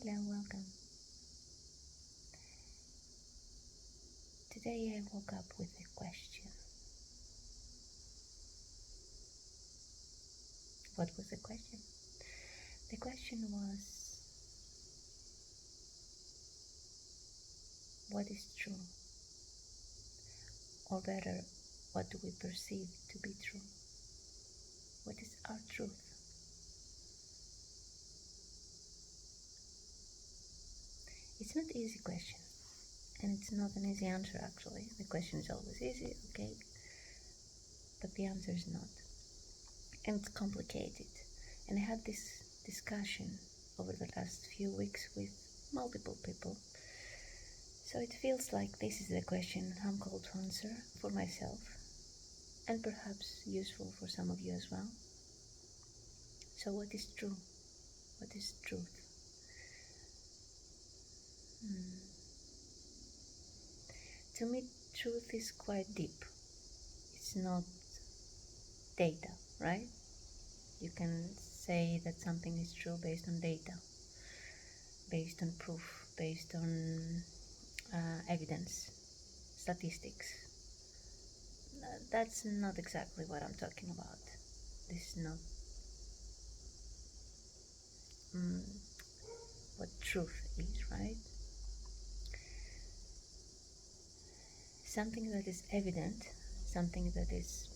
Hello, welcome. Today I woke up with a question. What was the question? The question was, what is true? Or better, what do we perceive to be true? What is our truth? It's not an easy question, and it's not an easy answer actually. The question is always easy, okay, but the answer is not. And it's complicated. And I had this discussion over the last few weeks with multiple people. So it feels like this is the question I'm called to answer for myself, and perhaps useful for some of you as well. So what is true? What is truth? To me, truth is quite deep. It's not data, right? You can say that something is true based on data, based on proof, based on evidence, statistics. That's not exactly what I'm talking about. This is not what truth is, right? Something that is evident, something that is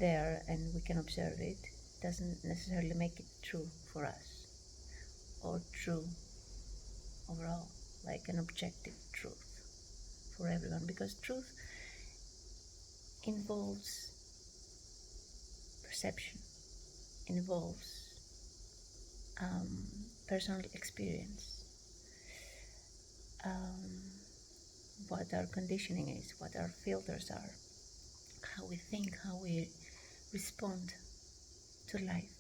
there and we can observe it, doesn't necessarily make it true for us, or true overall, like an objective truth for everyone, because truth involves perception, involves personal experience, what our conditioning is, what our filters are, how we think, how we respond to life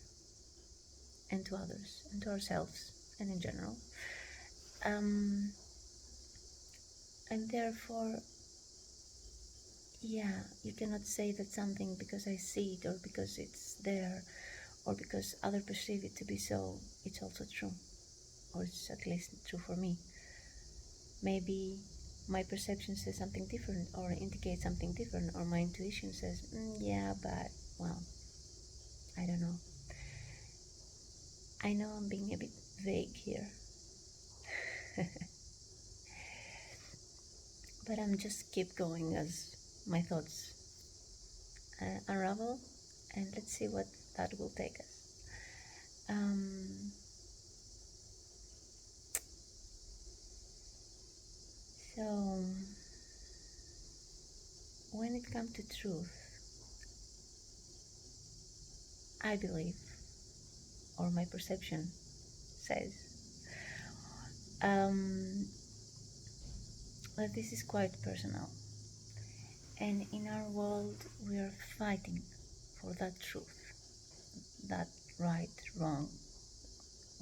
and to others and to ourselves and in general. And therefore, you cannot say that something because I see it or because it's there or because others perceive it to be so, it's also true, or it's at least true for me. Maybe my perception says something different or indicates something different, or my intuition says, but, well, I don't know. I know I'm being a bit vague here, but I'm just keep going as my thoughts unravel, and let's see what that will take us. So, when it comes to truth, I believe, or my perception says, that this is quite personal. And in our world, we are fighting for that truth, that right, wrong,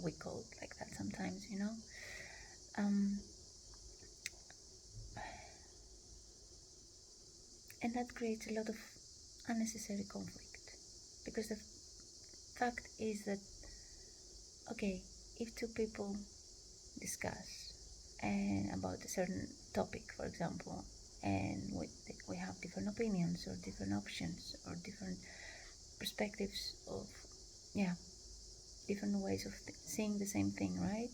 we call it like that sometimes, and that creates a lot of unnecessary conflict, because the fact is that, okay, if two people discuss about a certain topic, for example, and we have different opinions or different options or different perspectives of, different ways of seeing the same thing, right?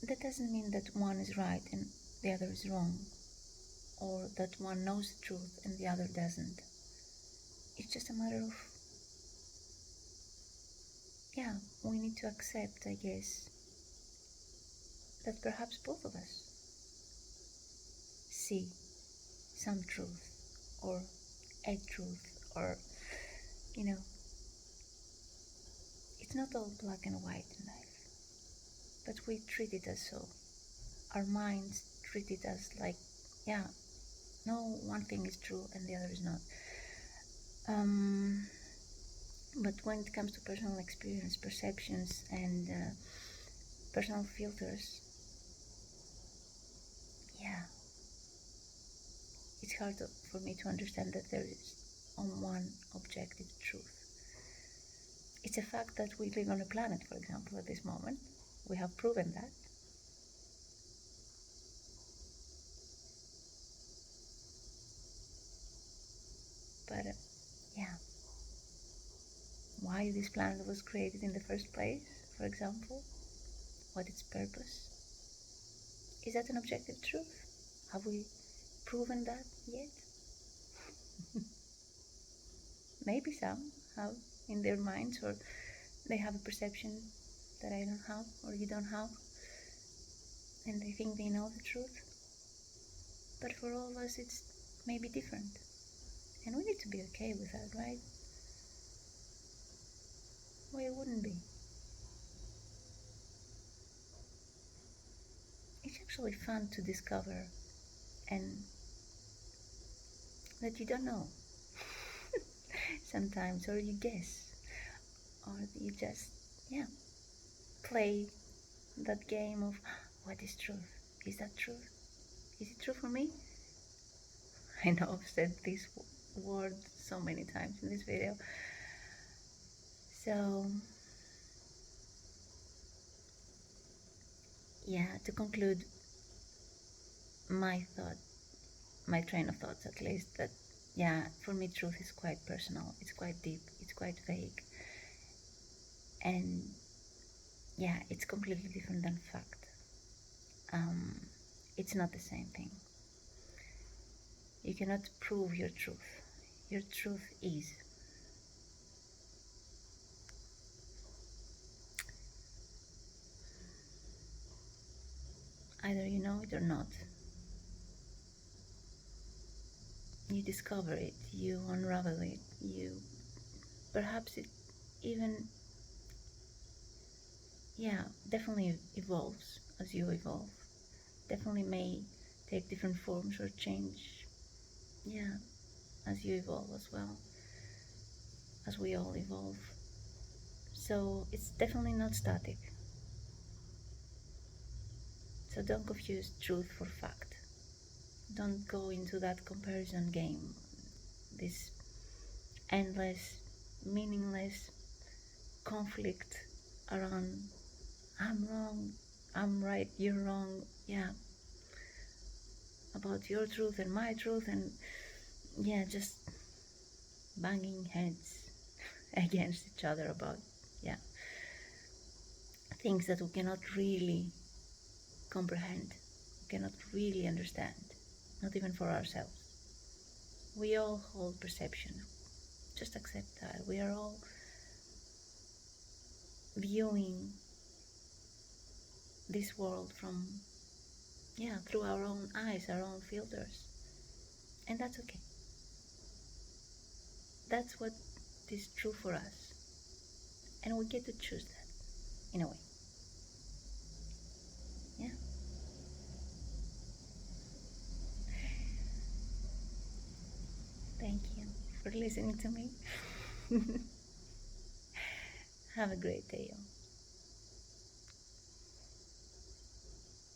That doesn't mean that one is right and the other is wrong, or that one knows the truth and the other doesn't. It's just a matter of, we need to accept, I guess, that perhaps both of us see some truth, or a truth, or, it's not all black and white in life, but we treat it as so. Our minds treat it as like, no, one thing is true and the other is not. But when it comes to personal experience, perceptions, and personal filters, it's hard for me to understand that there is one objective truth. It's a fact that we live on a planet, for example, at this moment. We have proven that. But yeah, why this planet was created in the first place, for example, what its purpose. Is that an objective truth? Have we proven that yet? Maybe some have in their minds, or they have a perception that I don't have, or you don't have, and they think they know the truth. But for all of us, it's maybe different. And we need to be okay with that, right? Why it wouldn't be? It's actually fun to discover and that you don't know sometimes, or you guess, or you just, yeah, play that game of what is truth? Is that truth? Is it true for me? I know I've said this word so many times in this video. So, yeah, to conclude my train of thoughts at least, that, yeah, for me, truth is quite personal, it's quite deep, it's quite vague, and yeah, it's completely different than fact. It's not the same thing. You cannot prove your truth. Your truth is. Either you know it or not. You discover it, you unravel it, you perhaps it even, yeah, definitely evolves as you evolve. Definitely may take different forms or change, yeah, as you evolve as well, as we all evolve. So it's definitely not static. So don't confuse truth for fact. Don't go into that comparison game, this endless, meaningless conflict around I'm wrong, I'm right, you're wrong, yeah, about your truth and my truth, and yeah, just banging heads against each other about, yeah, things that we cannot really comprehend, we cannot really understand, not even for ourselves. We all hold perception. Just accept that. We are all viewing this world from, yeah, through our own eyes, our own filters. And that's okay. That's what is true for us. And we get to choose that, in a way. Yeah. Thank you for listening to me. Have a great day, y'all.